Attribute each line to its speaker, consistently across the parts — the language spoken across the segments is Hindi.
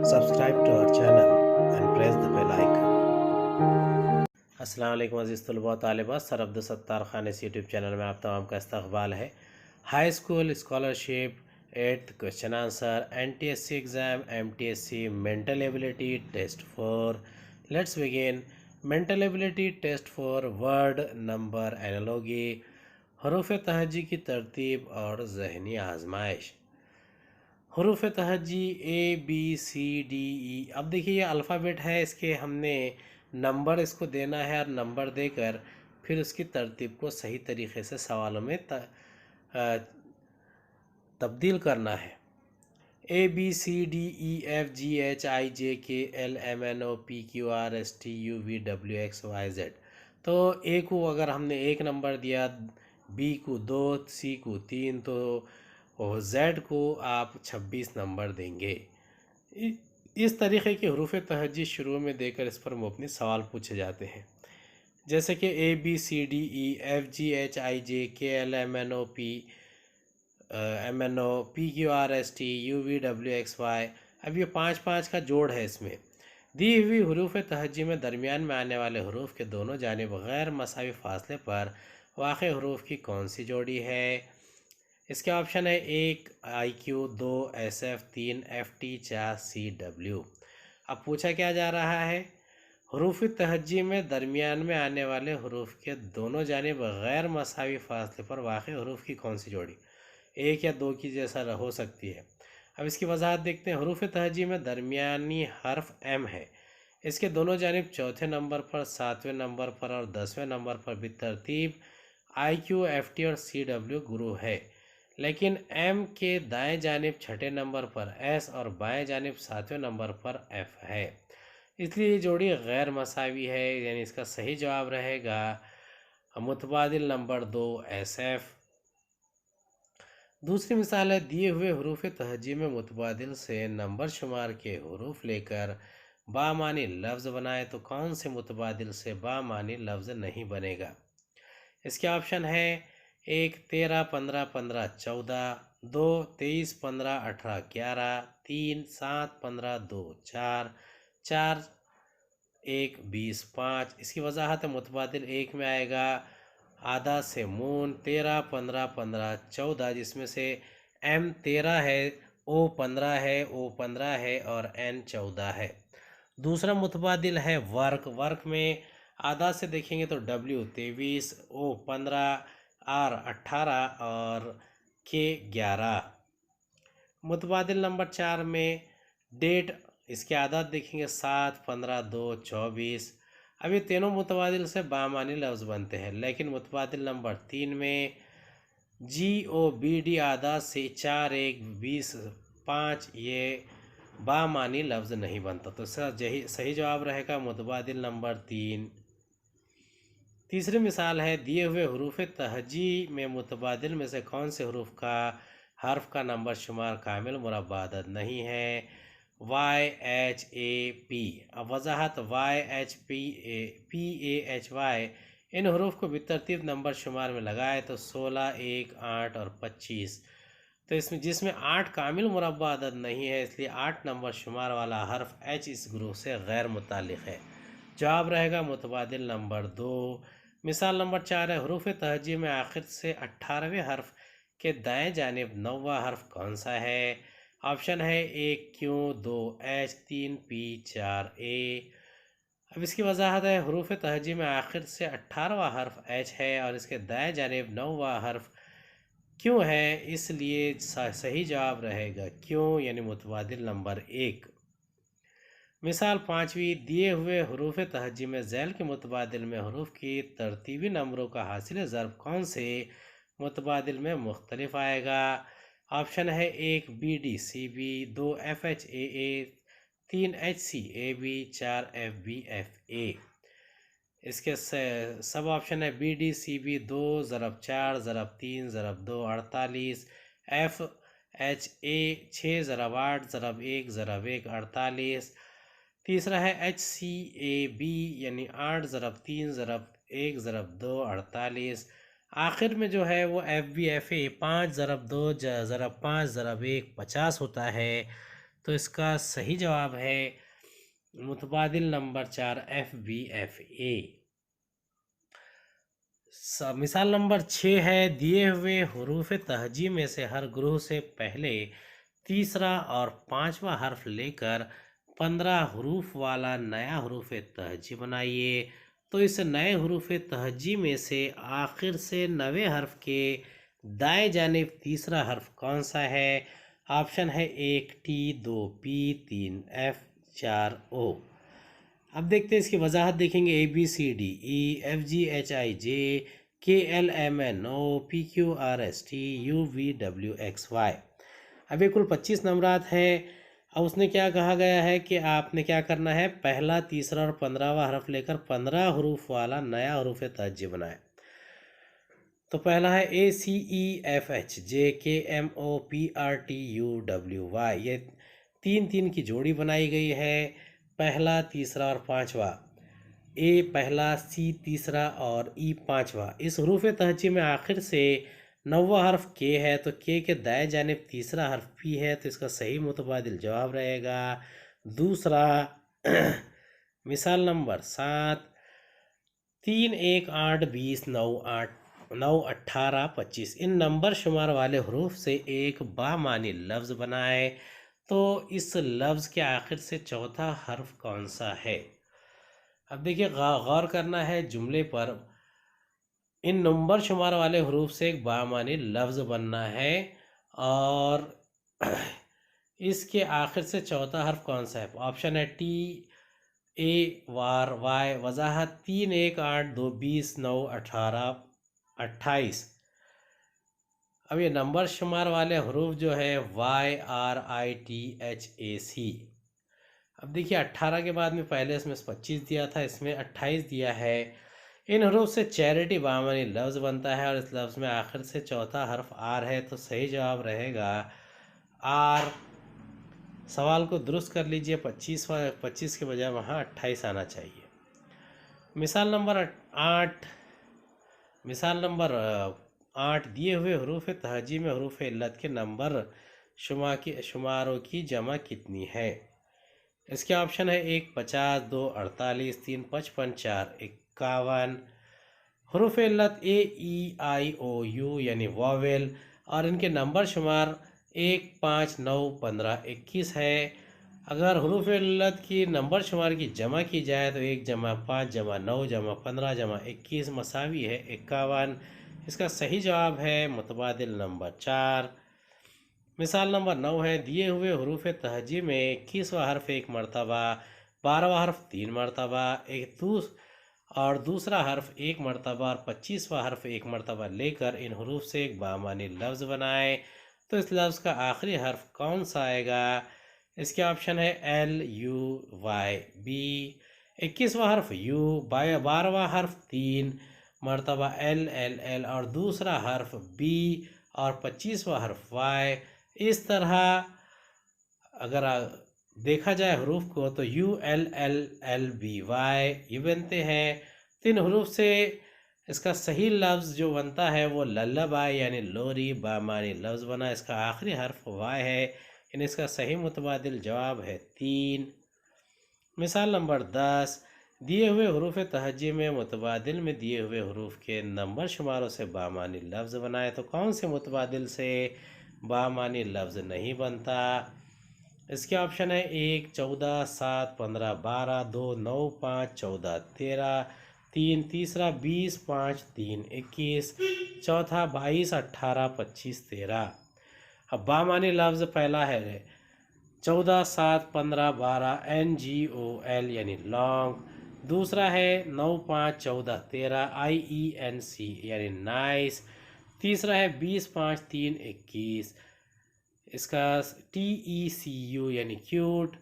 Speaker 1: Subscribe to our channel and press the bell icon. अस्सलाम वालेकुम अज़ीज़ तलबा तालिबात। सर अब्दुल सत्तार खान इस यूट्यूब चैनल में आप तमाम का इस्तकबाल है। High school scholarship, 8th question answer, NTSC exam, MTSC mental ability test 4। Let's begin. Mental ability test 4, word number analogy, हरूफ तहज्जी की तरतीब और ज़हनी आजमाइश। हरूफ तहज्जी ABCDE। अब देखिए ये अल्फ़ाबेट है, इसके हमने नंबर इसको देना है और नंबर देकर फिर उसकी तरतीब को सही तरीक़े से सवालों में तब्दील करना है। ABCDEFGHIJKLMNOPQRSTUVWXYZ। तो ए को अगर हमने 1 नंबर दिया, बी को 2, सी को 3, तो और जेड को आप 26 नंबर देंगे। इस तरीक़े के हरूफ तहज्जी शुरू में देकर इस पर मुबनी सवाल पूछे जाते हैं, जैसे कि ABCDEFGHIJKLMNOPQRSTUVWXY। अब ये 5-5 का जोड़ है। इसमें दी हुई हरूफ तहज्जी में दरमियान में आने वाले हरूफ के दोनों जानिब गैर मसावी फासले पर वाक़ हरूफ की कौन सी जोड़ी है? इसके ऑप्शन है 1 IQ, 2 SF, 3 FT, 4 CW। अब पूछा क्या जा रहा है? हरूफ तहज्जी में दरमियान में आने वाले हरूफ के दोनों जानिब गैर मसावी फासले पर वाक़ हरूफ की कौन सी जोड़ी 1 या 2 की जैसा हो सकती है। अब इसकी वजाहत देखते हैं। हरूफ तहज्जी में दरमियानी हर्फ M है। इसके दोनों जानिब चौथे नंबर पर, 7वें नंबर पर और 10वें नंबर पर बितरतीब IQ, FT और CW गुरु है, लेकिन M के दाएं जानिब छठे नंबर पर S और बाएं जानिब 7वें नंबर पर F है, इसलिए ये जोड़ी गैर मसावी है। यानी इसका सही जवाब रहेगा मुतबादिल नंबर 2 SF। दूसरी मिसाल है, दिए हुए हरूफ तहज्जी में मुतबादिल से नंबर शुमार के हरूफ लेकर बामानी लफ्ज़ बनाए तो कौन से मुतबादिल से बामानी लफ्ज़ नहीं बनेगा? इसके ऑप्शन है 1 13 15 15 14, 2 23 15 18 11, 3 7 15 2 4, 4 1 20 5। इसकी वजाहत है, मुतबादिल 1 में आएगा आधा से मून 13 15 15 14, जिसमें से M 13 है, O 15 है, O 15 है और N 14 है। दूसरा मुतबादिल है वर्क। वर्क में आधा से देखेंगे तो W 23, O 15, R 18 और K 11। मुतबादिल नंबर 4 में डेट, इसके आदात देखेंगे 7 15 2 24। अब ये तीनों मुतबादिल से बामानी लफ्ज़ बनते हैं, लेकिन मुतबादिल नंबर 3 में GOBD आदात से 4 1 20 5 ये बामानी लफ्ज़ नहीं बनता, तो सही जवाब रहेगा मुतबादिल नंबर 3। तीसरी मिसाल है, दिए हुए हरूफ तहज्जी में मुतबादिल में से कौन से हरूफ का हर्फ का नंबर शुमार कामिल मुरब्बा अदद नहीं है? YHAP। अब वजाहत YHPAHY इन हरूफ को बितरतीब नंबर शुमार में लगाए तो 16 1 8 और 25। तो इसमें जिसमें 8 कामिल मुरब्बा अदद नहीं है, इसलिए 8 नंबर शुमार वाला हर्फ H इस ग्रुप से गैर मुतालिक है। जवाब रहेगा मुतबादिल नंबर 2। मिसाल नंबर 4 है, हरूफ तहज्जी में आखिर से 18वें हर्फ के दाएं जानिब 9वां हर्फ कौन सा है? ऑप्शन है 1 Q, 2 H, 3 P, 4 A। अब इसकी वजाहत है, हरूफ तहज्जी में आखिर से 18वां हर्फ H है और इसके दाएं जानिब 9वां हर्फ क्यों है, इसलिए सही जवाब रहेगा क्यों, यानी मुतबादिल नंबर 1। मिसाल 5वीं, दिए हुए हरूफ तहज्जी में ज़ैल के मुतबादिल में हरूफ की तरतीबी नंबरों का हासिल ज़र्ब कौन से मुतबादिल में मुख्तलिफ आएगा? ऑप्शन है 1 BDCB, 2 FHAA, 3 HCAB, 4 FBFA। इसके सब ऑप्शन है BDCB 2 ज़रब 4 ज़रब 3 ज़रब 2 48, FHA 6 ज़रब 8 ज़रब 1 ज़रब 1 48। तीसरा है HCAB यानी 8 ज़रब 3 ज़रब 1 ज़रब 2 48। आखिर में जो है वो FBFA 5 ज़रब 2 ज़रब 5 ज़रब 1 50 होता है। तो इसका सही जवाब है मुतबादिल नंबर 4 FBFA। मिसाल नंबर 6 है, दिए हुए हरूफ तहजी में से हर ग्रुप से पहले तीसरा और पांचवा हर्फ लेकर 15 हरूफ वाला नया हरूफ तहजी बनाइए। तो इस नए हरूफ तहजी में से आखिर से 90 हर्फ के दाएं जानिब तीसरा हर्फ कौन सा है? ऑप्शन है 1 T, 2 P, 3 F, 4 O। अब देखते हैं इसकी वजाहत, देखेंगे ABCDEFGHIJ KLMNO PQRSTUVWXY। अब ये कुल 25 नंबरात हैं। अब उसने क्या कहा गया है कि आपने क्या करना है, पहला, तीसरा और 15वां हरफ लेकर 15 हरूफ वाला नया हरूफ तहज्जी बनाए। तो पहला है ACEFHJKMOPRTUWY। ये 3-3 की जोड़ी बनाई गई है, पहला, तीसरा और पांचवा। ए पहला, सी तीसरा और ई पांचवा। इस हरूफ तहज्जी में आखिर से 90वां हर्फ के है, तो के दाएं जानिब तीसरा हर्फ पी है, तो इसका सही मुतबादिल जवाब रहेगा दूसरा। मिसाल नंबर 7, 3, 1, 8, 20, 9, 8, 9, 18, 25 इन नंबर शुमार वाले हरूफ से एक बामानी लफ्ज़ बनाए। तो इस लफ्ज़ के आखिर से चौथा हर्फ कौन सा है? अब देखिए, गौर करना है जुमले पर। इन नंबर शुमार वाले हरूफ से एक बामानी लफ्ज़ बनना है और इसके आखिर से चौथा हर्फ कौन सा है? ऑप्शन है टी, ए, वार, वाई। वजाहत 3, 1, 8, 2, 20, 9, 18, 28। अब ये नंबर शुमार वाले हरूफ जो है YRITHAC। अब देखिए, 18 के बाद में पहले इसमें 25 दिया था, इसमें 28 दिया है। इन हरूफ से चैरिटी बामानी लफ्ज़ बनता है और इस लफ्ज़ में आखिर से चौथा हर्फ आर है, तो सही जवाब रहेगा आर। सवाल को दुरुस्त कर लीजिए, 25 के बजाय वहाँ 28 आना चाहिए। मिसाल नंबर 8 दिए हुए हरूफ तहजी में हरूफ इल्लत के नंबर शुमारों की जमा कितनी है? इसके ऑप्शन है 1, 50, 2, 48, 3, 55, 4, 51। हरूफ इल्लत AEIOU यानी वॉवेल और इनके नंबर शुमार 1, 5, 9, 15, 21 है। अगर हरूफ इल्लत की नंबर शुमार की जमा की जाए तो 1 जमा 5 जमा 9 जमा 15 जमा 21 मसावी है 51। इसका सही जवाब है मुतबादिल नंबर 4। मिसाल नंबर 9 है, दिए हुए हरूफ तहजी में 21वां हर्फ एक मरतबा, 12वां हर्फ 3 मरतबा, और दूसरा हर्फ 1 मरतबा और 25वां हर्फ 1 मरतबा लेकर इन हरूफ से एक बामानी लफ्ज़ बनाए। तो इस लफ्ज़ का आखिरी हर्फ कौन सा आएगा? इसके ऑप्शन है LUYB। 21वां हर्फ U, 12वां हर्फ 3 मरतबा LLL और दूसरा हर्फ B और 25वां हर्फ Y। इस तरह अगर देखा जाए हरूफ को तो ULLLBY ये बनते हैं। तीन हरूफ से इसका सही लफ्ज़ जो बनता है वो लल्लबाई यानी लोरी बामानी लफ्ज़ बना। इसका आखिरी हर्फ वाई है, यानी इसका सही मुतबादिल जवाब है 3। मिसाल नंबर 10, दिए हुए हरूफ तहज्जी में मुतबादिल में दिए हुए हरूफ के नंबर शुमारों से बामानी लफ्ज़ बनाए। तो कौन से मुतबादिल से बामानी लफ्ज़ नहीं बनता? इसके ऑप्शन है 1, 14, 7, 15, 12, 2, 9, 5, 14, 13, 3, तीसरा 20, 5, 3, 21, चौथा 22, 18, 25, 13। अब बामानी लफ्ज़ पहला है 14, 7, 15, 12 NGOL यानी लॉन्ग। दूसरा है 9, 5, 14, 13 IENC यानी नाइस। तीसरा है 20, 5, 3, 21 इसका TECU यानी क्यूट।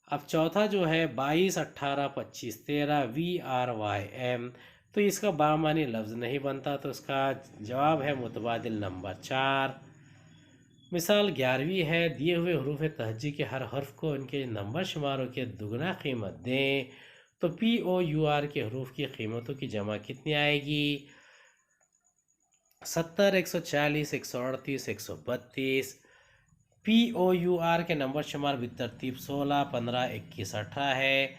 Speaker 1: अब चौथा जो है 22, 18, 25, 13 VRYM, तो इसका बामानी लफ्ज़ नहीं बनता, तो इसका जवाब है मुतबादिल नंबर 4। मिसाल 11वीं है, दिए हुए हरूफ तहज्जी के हर हर्फ को इनके नंबर शुमारों के दुगना कीमत दें तो POUR के हरूफ की कीमतों की जमा कितनी आएगी? 70, 140, 138, 132। POUR के नंबर शुमार बितरतीब 16, 15, 21, 18 है।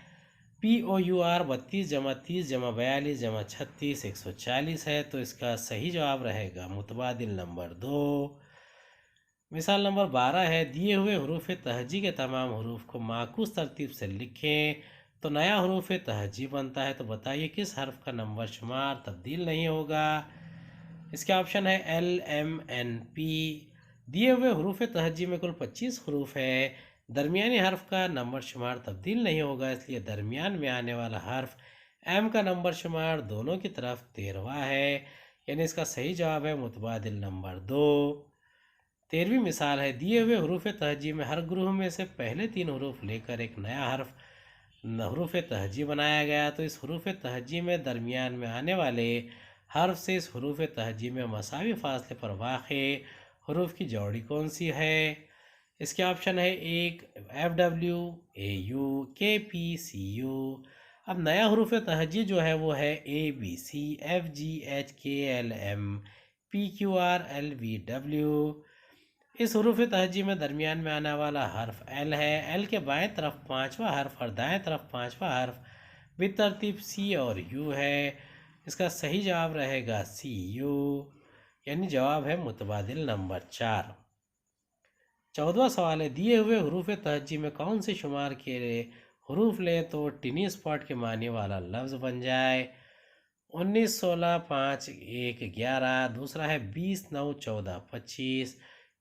Speaker 1: POUR 32 जमा 30 जमा 42 जमा 36 140 है, तो इसका सही जवाब रहेगा मुतबादिल नंबर 2। मिसाल नंबर 12 है, दिए हुए हरूफ तहजी के तमाम हरूफ को माकूस तरतीब से लिखें तो नया हरूफ तहजी बनता है, तो बताइए किस हर्फ का नंबर शुमार तब्दील नहीं होगा। इसके ऑप्शन है LMNP। दिए हुए हरूफ तहजी में कुल 25 हरूफ है, दरमियानी हर्फ का नंबर शुमार तब्दील नहीं होगा, इसलिए दरमियान में आने वाला हर्फ M का नंबर शुमार दोनों की तरफ 13वां है, यानी इसका सही जवाब है मुतबादिल नंबर 2। 13वीं मिसाल है, दिए हुए हरूफ तहजी में हर ग्रुह में से पहले 3 हरूफ लेकर एक नया हरूफ तहजी बनाया गया, तो इस हरूफ तहजी में दरमियान में आने वाले हर्फ से इस हरूफ तहजी में मसावी फासले पर वाक़े हरूफ की जोड़ी कौन सी है। इसके ऑप्शन है 1 FW, AU, KP, CU। अब नया हरूफ तहजी जो है वो है ABC, FG, H, K, L, M, PQR, LVW। इस हरूफ तहजी में दरमियान में आने वाला हर्फ L है। L के बाएं तरफ 5वां हर्फ और दाएं तरफ 5वां हर्फ बितरतीब C और U है, इसका सही जवाब रहेगा CU, यानी जवाब है मुतबादिल नंबर 4। 14वां सवाल है, दिए हुए हरूफ तहजी में कौन से शुमार के हरूफ लें तो टिनी स्पॉट के मानी वाला लफ्ज़ बन जाए। 19, 16, 5, 1, 11। दूसरा है 20, 9, 14, 25।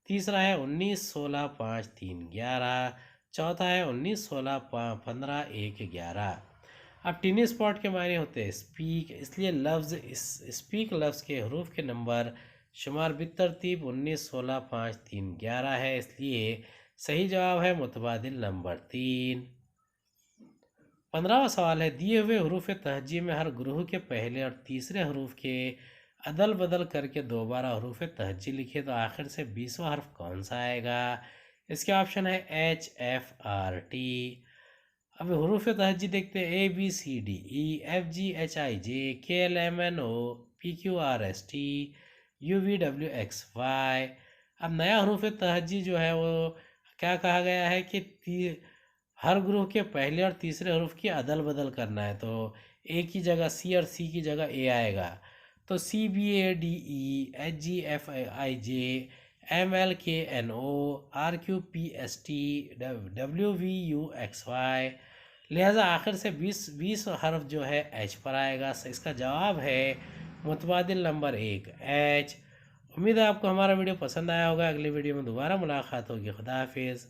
Speaker 1: तीसरा है 19, 16, 5, 3, 11। चौथा है 19, 16, 15, 1, 11। अब टिनी स्पॉट के मायने होते हैं स्पीक, इसलिए लफ्ज़ इस स्पीक लफ्ज़ के हरूफ के नंबर शुमार बितरतीब 19, 16, 5, 3, 11 है, इसलिए सही जवाब है मुतबादिल नंबर 3। 15वां सवाल है, दिए हुए हरूफ तहजी में हर ग्रुह के पहले और तीसरे हरूफ के अदल बदल करके दोबारा हरूफ तहजी लिखे तो आखिर से 20वां हर्फ कौन सा आएगा। इसके ऑप्शन है HFRT। अब हरूफ तहजी देखते हैं ABCDEFGHIJ KLMNO PQRST UVWXY। अब नया हरूफ तहजी जो है वो क्या कहा गया है कि हर ग्रुप के पहले और तीसरे हरूफ की अदल बदल करना है, तो ए की जगह सी और सी की जगह ए आएगा, तो CBADE HGFIJ MLKNO RQPST WVUXY, लिहाजा आखिर से 20 हर्फ जो है एच पर आएगा। इसका जवाब है मुतबादिल नंबर 1 एच। उम्मीद है आपको हमारा वीडियो पसंद आया होगा। अगली वीडियो में दोबारा मुलाकात होगी। खुदा हाफिज़।